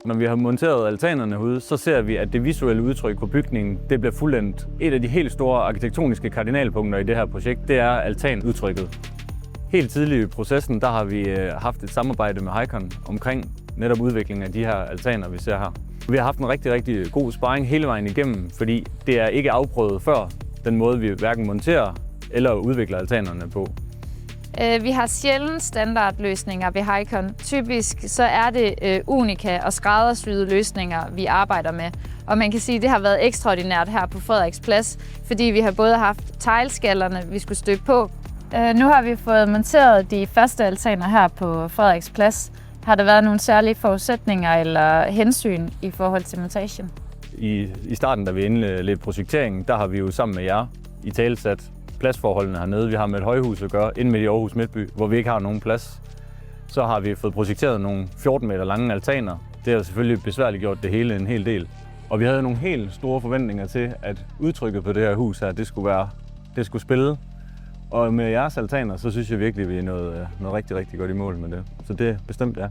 Når vi har monteret altanerne ude, så ser vi, at det visuelle udtryk på bygningen det bliver fuldendt. Et af de helt store arkitektoniske kardinalpunkter i det her projekt, det er altanudtrykket. Helt tidligt i processen, der har vi haft et samarbejde med Hicon omkring netop udviklingen af de her altaner, vi ser her. Vi har haft en rigtig god sparring hele vejen igennem, fordi det er ikke afprøvet før den måde, vi hverken monterer eller udvikler altanerne på. Vi har sjældent standardløsninger ved Hicon. Typisk så er det unika og skræddersyede løsninger, vi arbejder med. Og man kan sige, at det har været ekstraordinært her på Frederiks Plads, fordi vi har både haft teglskallerne, vi skulle støbe på. Nu har vi fået monteret de første altaner her på Frederiks Plads. Har der været nogle særlige forudsætninger eller hensyn i forhold til montagen? I starten, da vi indledte projekteringen, der har vi jo sammen med jer italesat pladsforholdene hernede. Vi har med et højhus at gøre inde midt i Aarhus Midtby, hvor vi ikke har nogen plads. Så har vi fået projekteret nogle 14 meter lange altaner. Det har selvfølgelig besværligt gjort det hele en hel del. Og vi havde nogle helt store forventninger til, at udtrykket på det her hus her, det skulle spille. Og med jeres altaner, så synes jeg virkelig, at vi er noget rigtig godt i mål med det. Så det er bestemt, ja.